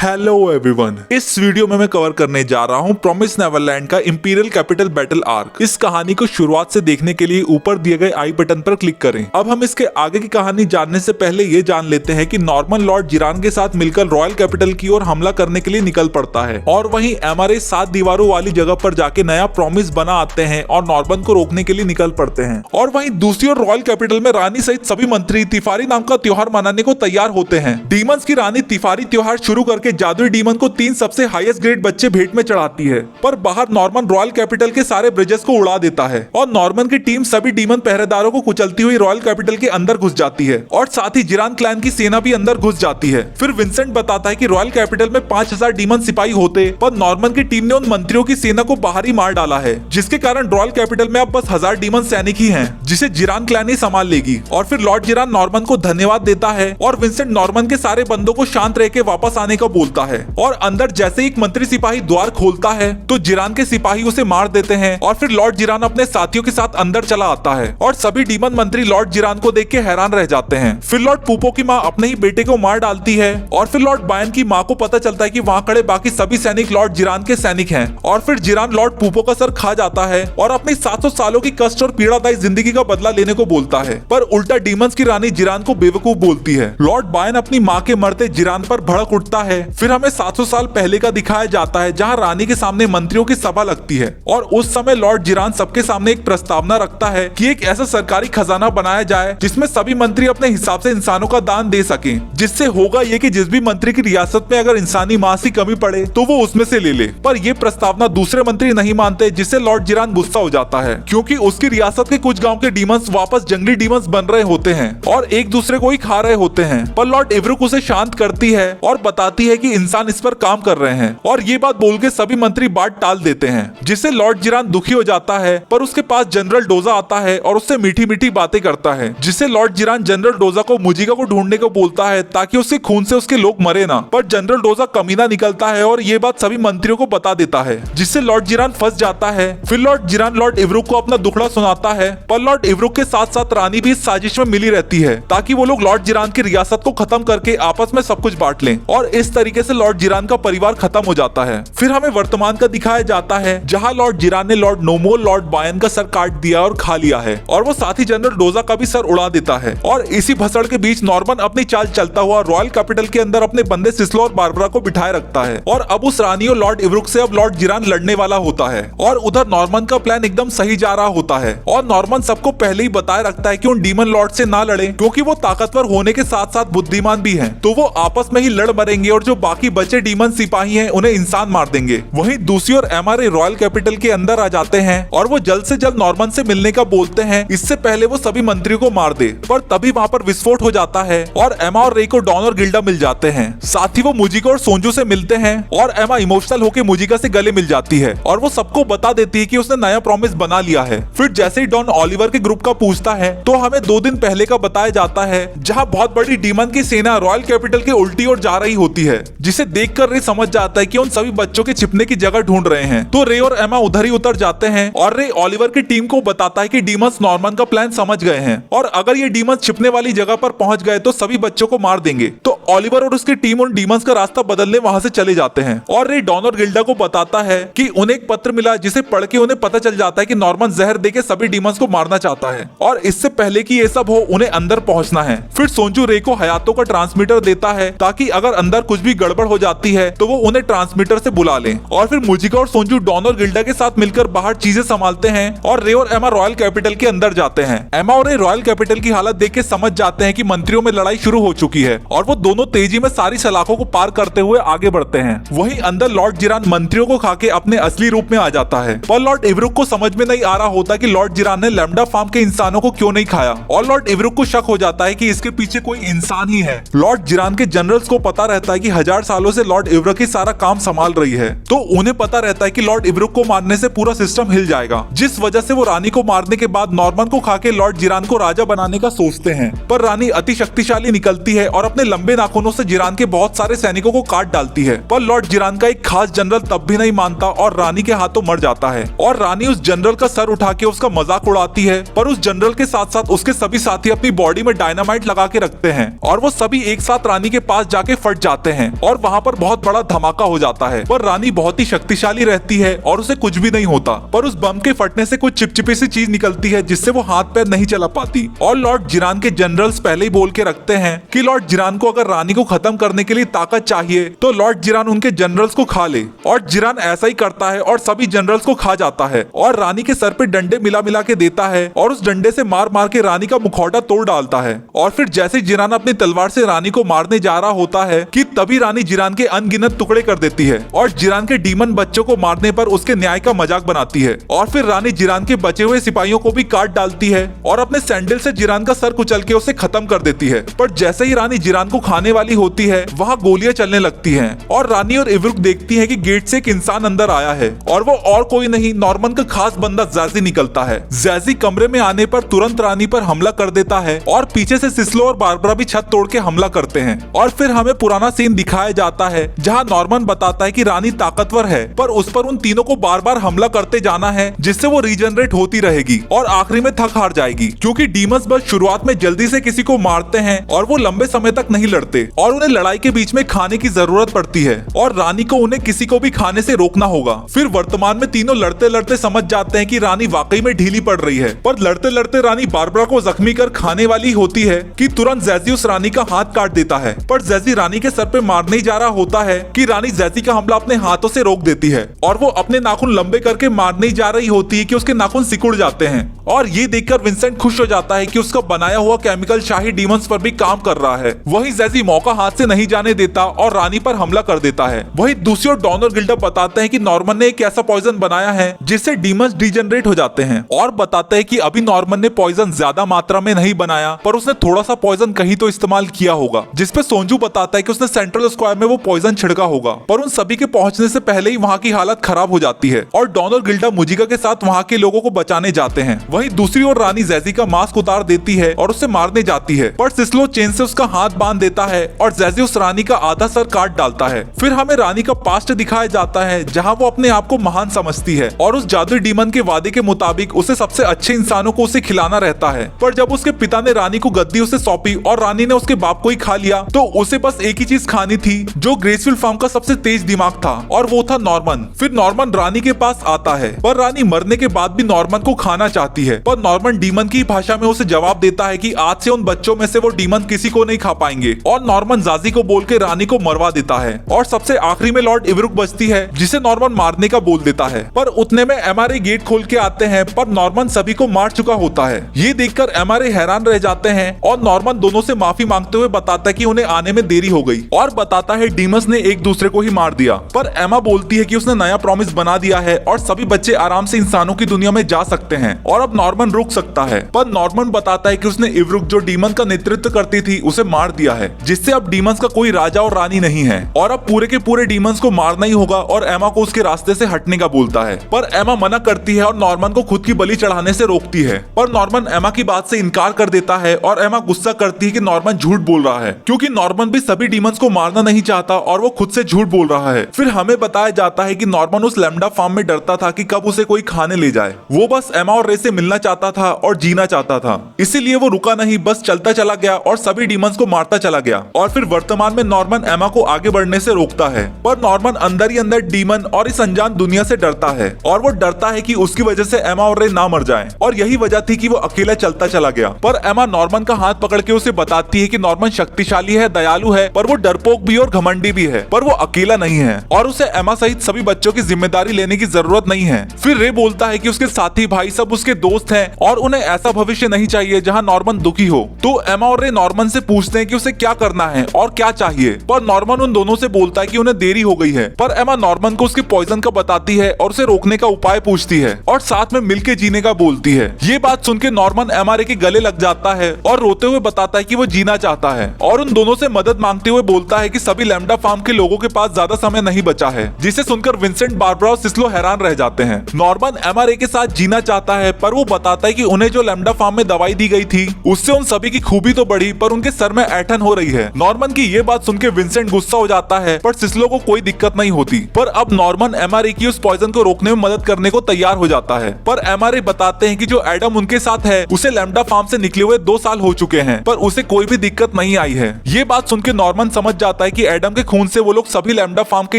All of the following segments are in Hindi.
हेलो एवरीवन, इस वीडियो में मैं कवर करने जा रहा हूँ प्रॉमिस नेवरलैंड का इंपीरियल कैपिटल बैटल आर्क। इस कहानी को शुरुआत से देखने के लिए ऊपर दिए गए आई बटन पर क्लिक करें। अब हम इसके आगे की कहानी जानने से पहले ये जान लेते हैं कि नॉर्मन लॉर्ड जिरान के साथ मिलकर रॉयल कैपिटल की ओर हमला करने के लिए निकल पड़ता है और वहीं एमआरए 7 दीवारों वाली जगह पर जाके नया प्रॉमिस बना आते हैं और नॉर्मन को रोकने के लिए निकल पड़ते हैं। और वहीं दूसरी ओर रॉयल कैपिटल में रानी सहित सभी मंत्री तिफारी नाम का त्योहार मनाने को तैयार होते हैं। डीमंस की रानी तिफारी त्योहार शुरू करके जादुई डीमन को 3 सबसे हाईएस्ट ग्रेड बच्चे भेंट में चढ़ाती है, पर बाहर नॉर्मन रॉयल कैपिटल के सारे ब्रिजेस को उड़ा देता है और नॉर्मन की टीम सभी डीमन पहरेदारों को कुचलती हुई रॉयल कैपिटल के अंदर घुस जाती है और साथ ही जिरान क्लैन की सेना भी अंदर घुस जाती है। फिर विंसेंट बताता है कि रॉयल कैपिटल में 5000 डीमन सिपाही होते, पर नॉर्मन की टीम ने उन मंत्रियों की सेना को बाहर ही मार डाला है, जिसके कारण रॉयल कैपिटल में अब बस 1000 डीमन सैनिक ही हैं, जिसे जिरान क्लैन ही संभाल लेगी। और फिर लॉर्ड जिरान नॉर्मन को धन्यवाद देता है और विंसेंट नॉर्मन के सारे बंदों को शांत रह के वापस आने का बोलता है। और अंदर जैसे ही एक मंत्री सिपाही द्वार खोलता है तो जिरान के सिपाही उसे मार देते हैं और फिर लॉर्ड जिरान अपने साथियों के साथ अंदर चला आता है और सभी डीमन मंत्री लॉर्ड जिरान को देख के हैरान रह जाते हैं। फिर लॉर्ड पूपो की माँ अपने ही बेटे को मार डालती है और फिर लॉर्ड बायन की माँ को पता चलता है कि वहाँ खड़े बाकी सभी सैनिक लॉर्ड जिरान के सैनिक हैं और फिर जिरान लॉर्ड पूपो का सर खा जाता है और अपनी 700 सालों की कष्ट और पीड़ादायी जिंदगी का बदला लेने को बोलता है, पर उल्टा डीमंस की रानी जिरान को बेवकूफ बोलती है। लॉर्ड बायन अपनी माँ के मरते जिरान पर भड़क उठता है। फिर हमें 700 साल पहले का दिखाया जाता है जहाँ रानी के सामने मंत्रियों की सभा लगती है और उस समय लॉर्ड जिरान सबके सामने एक प्रस्तावना रखता है कि एक ऐसा सरकारी खजाना बनाया जाए जिसमें सभी मंत्री अपने हिसाब से इंसानों का दान दे सकें, जिससे होगा ये कि जिस भी मंत्री की रियासत में अगर इंसानी मांस की कमी पड़े तो वो उसमें से ले ले। पर ये प्रस्तावना दूसरे मंत्री नहीं मानते, जिससे लॉर्ड जिरान गुस्सा हो जाता है क्योंकि उसकी रियासत के कुछ गाँव के डीमंस वापस जंगली डीमंस बन रहे होते हैं और एक दूसरे को ही खा रहे होते हैं। पर लॉर्ड इवरुक उसे शांत करती है और बताती है कि इंसान इस पर काम कर रहे हैं और ये बात बोल के सभी मंत्री बात टाल देते हैं, जिससे लॉर्ड जिरान दुखी हो जाता है। पर उसके पास जनरल डोजा आता है और उससे मीठी मीठी बातें करता है, जिससे लॉर्ड जिरान जनरल डोजा को मुजिका को ढूंढने को बोलता है ताकि उसके खून से उसके लोग मरे ना। पर जनरल डोजा कमीना निकलता है और ये बात सभी मंत्रियों को बता देता है, जिससे लॉर्ड जिरान फंस जाता है। फिर लॉर्ड जिरान लॉर्ड इवरुक को अपना दुखड़ा सुनाता है, पर लॉर्ड इवरुक के साथ साथ रानी भी इस साजिश में मिली रहती है ताकि वो लोग लॉर्ड जिरान की रियासत को खत्म करके आपस में सब कुछ बांट लें और इस तरीके से लॉर्ड जिरान का परिवार खत्म हो जाता है। फिर हमें वर्तमान का दिखाया जाता है जहां लॉर्ड जिरान ने लॉर्ड नोमोल लॉर्ड बायन का सर काट दिया और खा लिया है और वो साथ ही जनरल डोजा का भी सर उड़ा देता है। और इसी भसड़ के बीच नॉर्मन अपनी चाल चलता हुआ रॉयल कैपिटल के अंदर अपने बंदे सिस्लो और बारबरा को बिठाए रखता है और अब उस रानी और लॉर्ड इवरुक से अब लॉर्ड जिरान लड़ने वाला होता है और उधर नॉर्मन का प्लान एकदम सही जा रहा होता है और नॉर्मन सबको पहले ही बताए रखता है कि उन डीमन लॉर्ड से ना लड़े क्योंकि वो ताकतवर होने के साथ साथ बुद्धिमान भी हैं, तो वो आपस में ही लड़ मरेंगे और जो बाकी बचे डीमन सिपाही हैं उन्हें इंसान मार देंगे। वहीं दूसरी ओर एमआरए रॉयल कैपिटल के अंदर आ जाते हैं और वो जल्द से जल्द नॉर्मन से मिलने का बोलते हैं, इससे पहले वो सभी मंत्रियों को मार दे। पर तभी वहाँ पर विस्फोट हो जाता है और एमा और रे को डॉन और गिल्डा मिल जाते हैं। साथ ही वो मुजिका और सोंजू से मिलते हैं और एमा इमोशनल होकर मुजिका से गले मिल जाती है और वो सबको बता देती है कि उसने नया प्रॉमिस बना लिया है। फिर जैसे ही डॉन ऑलिवर के ग्रुप का पूछता है तो हमें 2 दिन पहले का बताया जाता है जहाँ बहुत बड़ी डीमन की सेना रॉयल कैपिटल के उल्टी ओर जा रही होती है, जिसे देखकर रे समझ जाता है कि उन सभी बच्चों के छिपने की जगह ढूंढ रहे हैं। तो रे और एमा उधर ही उतर जाते हैं और रे ऑलिवर की टीम को बताता है कि डीमंस नॉर्मन का प्लान समझ गए हैं और अगर ये डीमंस छिपने वाली जगह पर पहुंच गए तो सभी बच्चों को मार देंगे। तो ऑलिवर और उसकी टीम उन डीमंस का रास्ता बदलने वहां से चले जाते हैं और रे डॉन और गिल्डा को बताता है कि उन्हें एक पत्र मिला जिसे पढ़ के उन्हें पता चल जाता है कि नॉर्मन जहर देके सभी डीमंस को मारना चाहता है और इससे पहले कि ये सब हो उन्हें अंदर पहुंचना है। फिर सोंजू रे को हयातो का ट्रांसमीटर देता है ताकि अगर अंदर कुछ भी गड़बड़ हो जाती है तो वो उन्हें ट्रांसमीटर से बुला लें। और फिर मुजिका और सोंजू डॉन और गिल्डा के साथ मिलकर बाहर चीजें संभालते हैं और रे और एमा रॉयल कैपिटल के अंदर जाते हैं। एमा और रे रॉयल कैपिटल की हालत देख के समझ जाते हैं कि मंत्रियों में लड़ाई शुरू हो चुकी है और वो दोनों तेजी में सारी सलाखों को पार करते हुए आगे बढ़ते हैं। वहीं अंदर लॉर्ड जिरान मंत्रियों को खा के अपने असली रूप में आ जाता है, पर लॉर्ड इवरुक को समझ में नहीं आ रहा होता कि लॉर्ड जिरान ने लैम्डा फार्म के इंसानों को क्यों नहीं खाया और लॉर्ड इवरुक को शक हो जाता है कि इसके पीछे कोई इंसान ही है। लॉर्ड जिरान के जनरल्स को पता रहता है कि 1000 सालों से लॉर्ड इवरुक ही सारा काम संभाल रही है, तो उन्हें पता रहता है कि लॉर्ड इवरुक को मारने से पूरा सिस्टम हिल जाएगा, जिस वजह से वो रानी को मारने के बाद नॉर्मन को खा के लॉर्ड जिरान को राजा बनाने का सोचते हैं। पर रानी अति शक्तिशाली निकलती है और अपने लंबे नाखूनों से जिरान के बहुत सारे सैनिकों को काट डालती है, पर लॉर्ड जिरान का एक खास जनरल तब भी नहीं मानता और रानी के हाथों मर जाता है। और रानी उस जनरल का सर उठा के उसका मजाक उड़ाती है, पर उस जनरल के साथ साथ उसके सभी साथी अपनी बॉडी में डायनामाइट लगा के रखते हैं और वो सभी एक साथ रानी के पास जाके फट जाते हैं और वहाँ पर बहुत बड़ा धमाका हो जाता है। पर रानी बहुत ही शक्तिशाली रहती है और उसे कुछ भी नहीं होता, पर उस बम के फटने से कुछ चिपचिपी सी चीज निकलती है जिससे वो हाथ पैर नहीं चला पाती। और लॉर्ड जिरान के जनरल्स पहले ही बोल के रखते हैं कि लॉर्ड जिरान को अगर रानी को खत्म करने के लिए ताकत चाहिए तो लॉर्ड जिरान उनके जनरल्स को खा ले। और जिरान ऐसा ही करता है और सभी जनरल्स को खा जाता है और रानी के सर पे डंडे मिला मिला के देता है और उस डंडे से मार मार के रानी का मुखौटा तोड़ डालता है। और फिर जैसे जिरान अपनी तलवार से रानी को मारने जा रहा होता है कि तभी रानी जिरान के अनगिनत टुकड़े कर देती है और जिरान के डीमन बच्चों को मारने पर उसके न्याय का मजाक बनाती है। और फिर रानी जिरान के बचे हुए सिपाहियों को भी काट डालती है और अपने सैंडल से जिरान का सर कुचल के उसे खत्म कर देती है। पर जैसे ही रानी जिरान को खाने वाली होती है वहाँ गोलियां चलने लगती हैं और रानी और इवरुक देखती है कि गेट से एक इंसान अंदर आया है और वो और कोई नहीं नॉर्मन का खास बंदा जैजी निकलता है। जैजी कमरे में आने पर तुरंत रानी पर हमला कर देता है और पीछे से सिस्लो और बारबरा भी छत तोड़ के हमला करते हैं। और फिर हमें पुराना सीन दिखाया जाता है जहाँ नॉर्मन बताता है कि रानी ताकतवर है पर उस पर उन तीनों को बार बार हमला करते जाना है जिससे वो रीजनरेट होती रहेगी और आखिरी में थक हार जाएगी, क्योंकि डीमंस बस शुरुआत में जल्दी से किसी को मारते हैं और वो लंबे समय तक नहीं लड़ते और उन्हें लड़ाई के बीच में खाने की जरूरत पड़ती है और रानी को उन्हें किसी को भी खाने से रोकना होगा। फिर वर्तमान में तीनों लड़ते लड़ते समझ जाते हैं कि रानी वाकई में ढीली पड़ रही है, पर लड़ते लड़ते रानी बारबरा को जख्मी कर खाने वाली होती है कि तुरंत जैजी उस रानी का हाथ काट देता है। पर जैजी रानी के सर पे मारने ही जा रहा होता है कि रानी जैजी का हमला अपने हाथों से रोक देती है और वो अपने नाखून लंबे करके मारने ही जा रही होती है कि उसके नाखून सिकुड़ जाते हैं। और ये देखकर विंसेंट खुश हो जाता है कि उसका बनाया हुआ केमिकल शाही डीमंस पर भी काम कर रहा है। वहीं जैजी मौका हाथ से नहीं जाने देता और रानी पर हमला कर देता है। वहीं दूसरी ओर डॉन और गिल्डा बताते हैं कि नॉर्मन ने एक ऐसा पॉइजन बनाया है जिससे डीमंस डिजेनरेट हो जाते हैं और बताते हैं कि अभी नॉर्मन ने पॉइजन ज्यादा मात्रा में नहीं बनाया पर उसने थोड़ा सा पॉइजन कहीं तो इस्तेमाल किया होगा, जिसपे सोंजू बताता है कि उसने सेंट्रल स्क्वायर में वो पॉइजन छिड़का होगा। पर उन सभी के पहुंचने से पहले ही वहाँ की हालत खराब हो जाती है और डॉन और गिल्डा मुजिका के साथ वहाँ के लोगों को बचाने जाते हैं। वहीं दूसरी ओर रानी जैजी का मास्क उतार देती है और उसे मारने जाती है, पर सिस्लो चेन से उसका हाथ बांध देता है और जैजी उस रानी का आधा सर काट डालता है। फिर हमें रानी का पास्ट दिखाया जाता है जहाँ वो अपने आप को महान समझती है और उस जादुई डीमन के वादे के मुताबिक उसे सबसे अच्छे इंसानों को उसे खिलाना रहता है। पर जब उसके पिता ने रानी को गद्दी उसे सौंपी और रानी ने उसके बाप को ही खा लिया तो उसे बस एक ही चीज खानी थी जो ग्रेसफुल फार्म का सबसे तेज दिमाग था और वो था नॉर्मन। फिर नॉर्मन रानी के पास आता है पर रानी मरने के बाद भी नॉर्मन को खाना चाहती है, पर नॉर्मन डीमन की भाषा में उसे जवाब देता है कि आज से उन बच्चों में से वो डीमन किसी को नहीं खा पाएंगे और नॉर्मन जाजी को बोल के रानी को मरवा देता है। और सबसे आखिरी में लॉर्ड इवरुक बचती है जिसे नॉर्मन मारने का बोल देता है, पर उतने में एमआरए गेट खोल के आते हैं पर नॉर्मन सभी को मार चुका होता है। ये देखकर एमआरए हैरान रह जाते हैं और नॉर्मन दोनों से माफी मांगते हुए बताता है कि उन्हें आने में देरी हो गई और बताता है डीमंस ने एक दूसरे को ही मार दिया। पर एमा बोलती है कि उसने नया प्रॉमिस बना दिया है और सभी बच्चे आराम से इंसानों की दुनिया में जा सकते हैं और अब नॉर्मन रुक सकता है। पर नॉर्मन बताता है कि उसने इवरुक जो डीमन का नेतृत्व करती थी उसे मार दिया है, जिससे अब डीमंस का कोई राजा और रानी नहीं है और अब पूरे के पूरे डीमंस को मारना ही होगा और एमा को उसके रास्ते से हटने का बोलता है। पर एमा मना करती है और नॉर्मन को खुद की बलि चढ़ाने से रोकती है, पर नॉर्मन एमा की बात से इनकार कर देता है और एमा गुस्सा करती है कि नॉर्मन झूठ बोल रहा है, क्योंकि नॉर्मन भी सभी डीमंस को मारना नहीं चाहता और वो खुद से झूठ बोल रहा है। फिर हमें बताया जाता है कि नॉर्मन उस लैम्डा फार्म में डरता था कि कब उसे कोई खाने ले जाए। वो बस एमा और रे से मिलना चाहता था और जीना चाहता था, इसीलिए वो रुका नहीं, बस चलता चला गया और सभी डीमंस को मारता चला गया। और फिर वर्तमान में नॉर्मन एमा को आगे बढ़ने से रोकता है, पर नॉर्मन अंदर ही अंदर डीमन और इस अनजान दुनिया से डरता है और वो डरता है कि उसकी वजह से एमा और रे ना मर जाएं और यही वजह थी कि वो अकेला चलता चला गया। पर एमा नॉर्मन का हाथ पकड़ के उसे बताती है कि नॉर्मन शक्तिशाली है, दयालु है, पर वो डरपोक भी और घमंडी भी है, पर वो अकेला नहीं है और उसे एमा सहित सभी बच्चों की जिम्मेदारी लेने की जरूरत नहीं है। फिर रे बोलता है कि उसके साथी भाई सब उसके दोस्त हैं और उन्हें ऐसा भविष्य नहीं चाहिए जहां नॉर्मन दुखी हो। तो एमा और रे नॉर्मन से पूछते हैं कि उसे क्या करना है और क्या चाहिए, पर नॉर्मन उन दोनों से बोलता है कि उन्हें देरी हो गई है। पर एमा नॉर्मन को उसके पॉइजन का बताती है और उसे रोकने का उपाय पूछती है और साथ में मिलके जीने का बोलती है। ये बात सुनकर नॉर्मन एमा रे के गले लग जाता है और रोते हुए बताता है कि वो जीना चाहता है और उन दोनों से मदद मांगते हुए बोलता है कि सभी लैम्डा फार्म के लोगों के पास ज्यादा समय नहीं बचा है, जिसे सुनकर विंसेंट, बारबरा और सिस्लो हैरान रह जाते हैं। नॉर्मन एमा रे के साथ जीना चाहता है, पर वो बताता है कि उन्हें जो लैम्डा फार्म में दवाई दी गई थी उससे उन सभी की खूबी तो बढ़ी पर उनके सर में ऐंठन हो रही है। नॉर्मन की ये बात सुन के विंसेंट गुस्सा हो जाता है, पर सिस्लो को कोई दिक्कत नहीं होती। पर अब नॉर्मन एमआरए की उस पॉइजन को रोकने में मदद करने को तैयार हो जाता है। पर एमआरए बताते हैं कि जो एडम उनके साथ है उसे लैम्डा फार्म से निकले हुए 2 साल हो चुके हैं, पर उसे कोई भी दिक्कत नहीं आई है। ये बात सुन के नॉर्मन समझ जाता है कि एडम के खून से वो लोग सभी लैम्डा फार्म के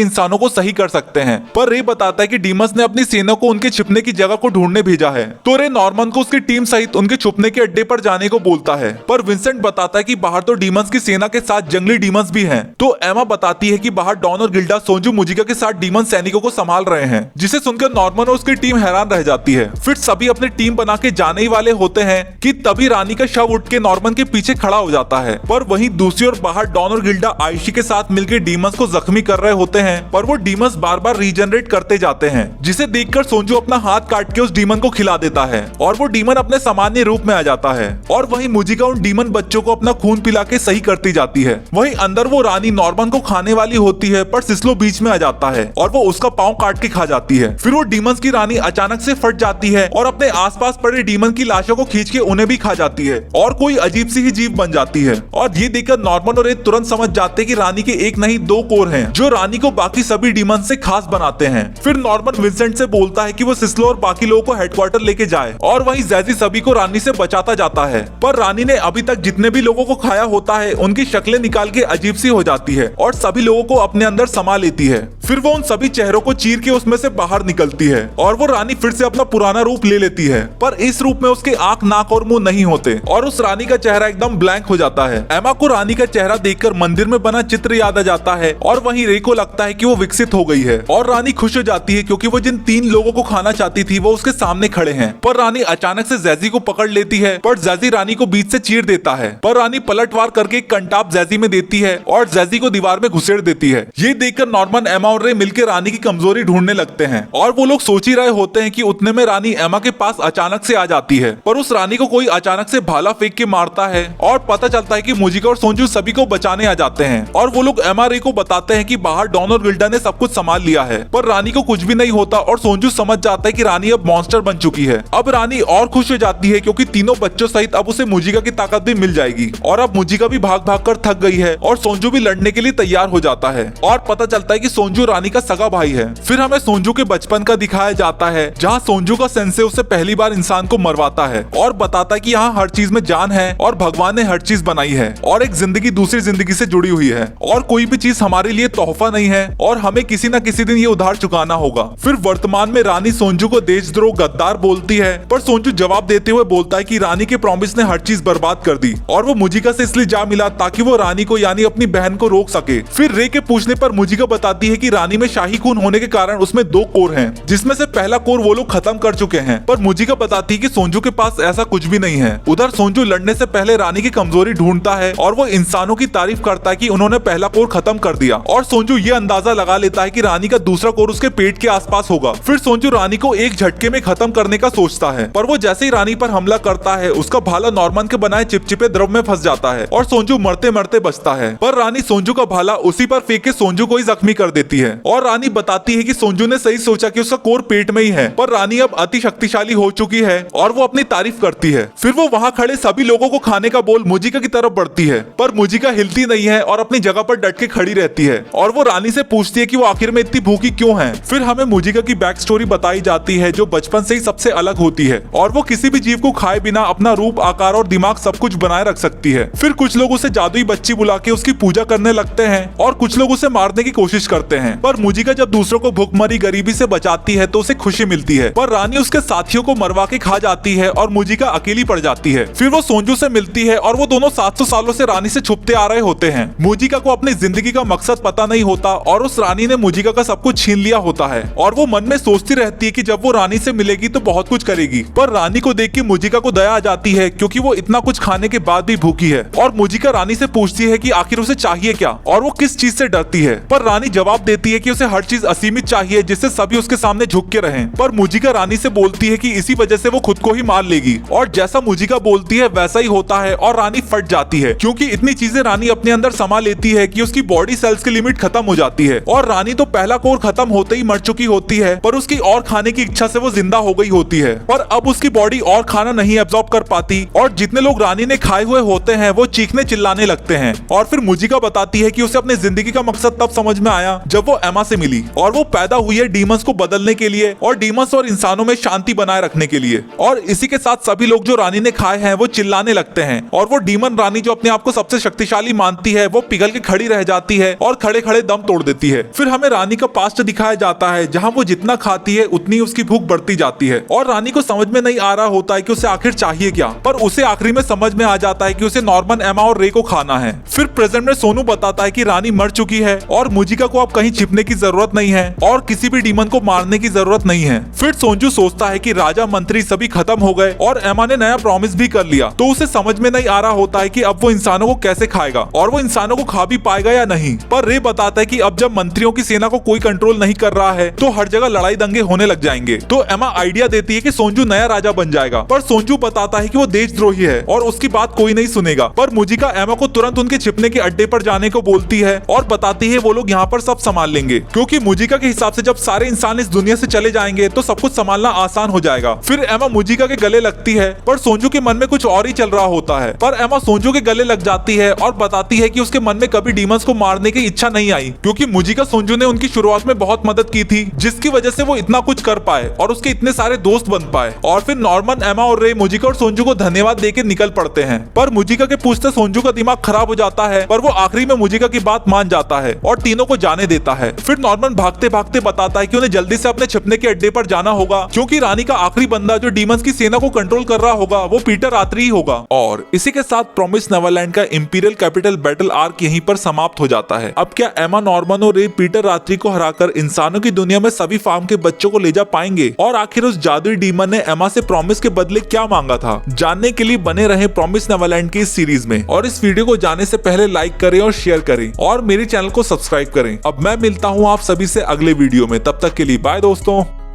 इंसानों को सही कर सकते हैं। पर रे बताता है कि डीमस ने अपनी सेना को उनके छिपने की जगह को ढूंढने भेजा है। तो रे नॉर्मन को उसकी टीम सहित उनके छुपने के अड्डे पर जाने को बोलता है। पर विंसेंट बताता है कि बाहर तो डीमंस की सेना के साथ जंगली डीमंस भी हैं। तो एमा बताती है कि बाहर डॉन और गिल्डा सोंजू मुजिका के साथ डीमन सैनिकों को संभाल रहे हैं, जिसे सुनकर नॉर्मन और उसकी टीम हैरान रह जाती है। फिर सभी अपनी टीम बना के जाने ही वाले होते हैं कि तभी रानी का शव उठ के नॉर्मन के पीछे खड़ा हो जाता है। पर वहीं दूसरी ओर बाहर डॉन और गिल्डा आयशी के साथ मिलकर डीमंस को जख्मी कर रहे होते हैं, पर वो डीमंस बार बार रीजनरेट करते जाते हैं, जिसे देखकर सोंजू अपना हाथ काट के उस डीमन को खिला देता है और वो डीमन अपने सामान्य रूप में आ जाता है। और वहीं मुजिका उन डीमन बच्चों को अपना खून पिला के सही करती जाती है। वहीं अंदर वो रानी नॉर्मन को खाने वाली होती है, पर सिस्लो बीच में आ जाता है और वो उसका पाँव काट के खा जाती है। फिर वो डीमंस की रानी अचानक से फट जाती है और अपने आसपास पड़े डीमन की लाशों को खींच के उन्हें भी खा जाती है और कोई अजीब सी ही जीव बन जाती है। और ये देखकर नॉर्मन और रेड तुरंत समझ जाते हैं कि रानी के एक नहीं 2 कोर हैं, जो रानी को बाकी सभी डीमन से खास बनाते हैं। फिर नॉर्मन विंसेंट से बोलता है कि वो सिस्लो और बाकी लोगों को हेडक्वार्टर लेके जाए और वहीं जैजी सभी को रानी से बचाता जाता है। पर रानी ने अभी तक जितने भी लोगों को खाया होता है उनकी शक्लें निकाल के अजीब सी हो जाती है और सभी लोगों को अपने अंदर समा लेती है। फिर वो उन सभी चेहरों को चीर के उसमें से बाहर निकलती है और वो रानी फिर से अपना पुराना रूप ले लेती है, पर इस रूप में उसके आंख, नाक और मुंह नहीं होते और उस रानी का चेहरा एकदम ब्लैंक हो जाता है। एमा को रानी का चेहरा देखकर मंदिर में बना चित्र याद आ जाता है और वहीं रे को लगता है कि वो विकसित हो गई है और रानी खुश हो जाती है क्योंकि वो जिन 3 लोगों को खाना चाहती थी वो उसके सामने खड़े हैं। पर रानी अचानक से जैजी को पकड़ लेती है, पर जैजी रानी को बीच से चीर देता है। पर रानी पलटवार करके एक कंटाप जैजी में देती है और जैजी को दीवार में घुसेड़ देती है। ये देखकर नॉर्मन, एमा और रे मिलकर रानी की कमजोरी ढूंढने लगते हैं और वो लोग सोच ही रहे होते हैं कि उतने में रानी एमा के पास अचानक से आ जाती है। पर उस रानी को कोई अचानक से भाला फेंक के मारता है और पता चलता है कि मुजिका और सोंजू सभी को बचाने आ जाते हैं और वो लोग एमा रे को बताते हैं कि बाहर डॉन और गिल्डा ने सब कुछ संभाल लिया है। पर रानी को कुछ भी नहीं होता और सोंजू समझ जाता है कि रानी अब मॉन्स्टर बन चुकी है। अब रानी और खुश हो जाती है क्योंकि तीनों बच्चों सहित अब उसे मुजिका की ताकत भी मिल जाएगी और अब मुजिका भी भाग भाग कर थक गई है और सोंजू भी लड़ने के लिए तैयार हो जाता है और पता चलता है कि सोंजू रानी का सगा भाई है। फिर हमें सोंजू के बचपन का दिखाया जाता है जहाँ सोंजू का सेंसे उसे पहली बार इंसान को मरवाता है और बताता है कि यहाँ हर चीज में जान है और भगवान ने हर चीज बनाई है और एक जिंदगी दूसरी जिंदगी से जुड़ी हुई है और कोई भी चीज हमारे लिए तोहफा नहीं है और हमें किसी न किसी दिन ये उधार चुकाना होगा। फिर वर्तमान में रानी सोंजू को देशद्रोह, गद्दार बोलती है, पर सोंजू जवाब देते हुए बोलता है कि रानी के प्रॉमिस ने हर चीज बर्बाद कर दी और वो मुजिका से इसलिए जा मिला ताकि वो रानी को यानी अपनी बहन को रोक सके। फिर रे के पूछने पर मुजिका बताती है कि रानी में शाही खून होने के कारण उसमें 2 कोर हैं, जिसमें से पहला कोर वो लोग खत्म कर चुके हैं। पर मुजिका बताती है कि सोंजू के पास ऐसा कुछ भी नहीं है। उधर सोंजू लड़ने से पहले रानी की कमजोरी ढूंढता है और वो इंसानों की तारीफ करता है कि उन्होंने पहला कोर खत्म कर दिया और सोंजू ये अंदाजा लगा लेता है कि रानी का दूसरा कोर उसके पेट के आसपास होगा। फिर सोंजू रानी को एक झटके में खत्म करने का सोचता है, पर वो जैसे ही रानी पर हमला करता है उसका भाला नॉर्मन के बनाए चिपचिपे द्रव में फंस जाता है और सोंजू मरते मरते बचता है। पर रानी सोंजू का भाला उसी पर फेंक के सोंजू को ही जख्मी कर देती है और रानी बताती है कि सोंजू ने सही सोचा कि उसका कोर पेट में ही है, पर रानी अब अति शक्तिशाली हो चुकी है और वो अपनी तारीफ करती है। फिर वो वहाँ खड़े सभी लोगों को खाने का बोल मुजिका की तरफ बढ़ती है, पर मुजिका हिलती नहीं है और अपनी जगह पर डट के खड़ी रहती है और वो रानी से पूछती है कि वो आखिर में इतनी भूखी क्यों है। फिर हमें मुजिका की बैक स्टोरी बताई जाती है जो बचपन से ही सबसे अलग होती है और वो किसी भी जीव को खाए बिना अपना रूप, आकार और दिमाग सब कुछ बनाए रख सकती है। फिर कुछ लोग उसे जादुई बच्ची बुला के उसकी पूजा करने लगते हैं और कुछ लोग उसे मारने की कोशिश करते हैं। पर मुजिका जब दूसरों को भूखमरी, गरीबी से बचाती है तो उसे खुशी मिलती है, पर रानी उसके साथियों को मरवा के खा जाती है और मुजिका अकेली पड़ जाती है। फिर वो सोंजू से मिलती है और वो दोनों 700 सालों से रानी से छुपते आ रहे होते हैं। मुजिका को अपनी जिंदगी का मकसद पता नहीं होता और उस रानी ने मुजिका का सब कुछ छीन लिया होता है और वो मन में सोचती रहती है कि जब वो रानी से मिलेगी तो बहुत कुछ करेगी। पर रानी को देख के मुजिका को दया आ जाती है क्योंकि वो इतना कुछ खाने के बाद भी भूखी है और मुजिका रानी से पूछती है कि आखिर उसे चाहिए क्या और वो किस चीज से डरती है। पर रानी जवाब देती है कि उसे हर चीज असीमित चाहिए जिससे सभी उसके सामने झुक के रहें। पर मुजिका रानी से बोलती है कि इसी वजह से वो खुद को ही मार लेगी और जैसा मुजिका बोलती है वैसा ही होता है और रानी फट जाती है क्योंकि इतनी चीजें रानी अपने अंदर समा लेती है कि उसकी बॉडी सेल्स की लिमिट खत्म हो जाती है और रानी तो पहला कोर खत्म होते ही मर चुकी होती है पर उसकी और खाने की इच्छा से वो जिंदा हो गई होती है। पर अब उसकी बॉडी और खाना नहीं एब्जॉर्ब कर पाती और जितने लोग रानी ने खाए हुए होते हैं वो चीखने चिल्लाने लगते हैं। और फिर मुजिका बताती है कि उसे अपनी जिंदगी का मकसद तब समझ में आया जब वो एमा से मिली और वो पैदा हुई है डीमंस को बदलने के लिए और डीमंस और इंसानों में शांति बनाए रखने के लिए। और इसी के साथ सभी लोग जो रानी ने खाए हैं वो चिल्लाने लगते हैं और वो डीमन रानी जो अपने आप को सबसे शक्तिशाली मानती है वो पिघल के खड़ी रह जाती है और खड़े खड़े दम तोड़ देती है। फिर हमें रानी का पास्ट दिखाया जाता है जहाँ वो जितना खाती है उतनी उसकी भूख बढ़ती जाती है और रानी को समझ में नहीं आ रहा होता है कि उसे आखिर चाहिए क्या, पर उसे आखिरी में समझ में आ जाता है कि उसे नॉर्मन, एमा और रे को खाना है। फिर प्रेजेंट में सोनू बताता है कि रानी मर चुकी है और मुजिका को अब कहीं छिपने की जरूरत नहीं है और किसी भी डीमन को मारने की जरूरत नहीं है। फिर सोनजू सोचता है कि राजा मंत्री सभी खत्म हो गए और एमा ने नया प्रॉमिस भी कर लिया, तो उसे समझ में नहीं आ रहा होता है कि अब वो इंसानों को कैसे खाएगा और वो इंसानों को खा भी पाएगा या नहीं। पर रे बताता है कि अब जब मंत्रियों की सेना को कोई कंट्रोल नहीं कर रहा है तो हर जगह लड़ाई दंगे होने लग जाएंगे। तो एमा आइडिया देती है कि सोनजू नया राजा बन जाएगा, पर सोनजू बताता है कि वो देशद्रोही है और उसकी बात कोई नहीं सुनेगा। पर मुजिका एमा को तुरंत उनके छिपने के अड्डे पर जाने को बोलती है और बताती है वो लोग यहाँ पर सब संभाल लेंगे क्योंकि मुजिका के हिसाब से जब सारे इंसान इस दुनिया से चले जाएंगे तो सब कुछ संभालना आसान हो जाएगा। फिर एमा मुजिका के गले लगती है पर सोनजू के मन में कुछ और ही चल रहा होता है। पर एमा सोनजू के गले लग जाती है और बताती है कि उसके मन में कभी डीमंस को मारने की इच्छा नहीं आई क्योंकि मुजिका सोनजू ने उनकी शुरुआत में बहुत मदद की थी जिसकी वजह से वो इतना कुछ कर पाए और उसके इतने सारे दोस्त बन पाए। और फिर नॉर्मन, एमा और रे मुजिका और सोनजू को धन्यवाद देके निकल पड़ते हैं। पर मुजिका के पूछते सोनजू का दिमाग खराब हो जाता है पर वो आखिरी में मुजिका की बात मान जाता है और तीनों को जाने देता है। फिर नॉर्मन भागते भागते बताता है कि उन्हें जल्दी से अपने छिपने के अड्डे पर जाना होगा क्योंकि रानी का आखिरी बंदा जो डीमंस की सेना को कंट्रोल कर रहा होगा वो पीटर रात्री ही होगा। और इसी के साथ प्रॉमिस नेवरलैंड का इंपीरियल कैपिटल बैटल आर्क यहीं पर समाप्त हो जाता है। अब क्या एमा, नॉर्मन और रे पीटर रात्री को हराकर इंसानों की दुनिया में सभी फार्म के बच्चों को ले जा पाएंगे? और आखिर उस जादुई डीमन ने एमा से प्रॉमिस के बदले क्या मांगा था? जानने के लिए बने रहे प्रॉमिस नेवरलैंड की इस सीरीज में और इस वीडियो को जाने से पहले लाइक करें और शेयर करें और मेरे चैनल को सब्सक्राइब करें। अब मैं मिलता हूँ आप सभी से अगले वीडियो में, तब तक के लिए बाय दोस्तों।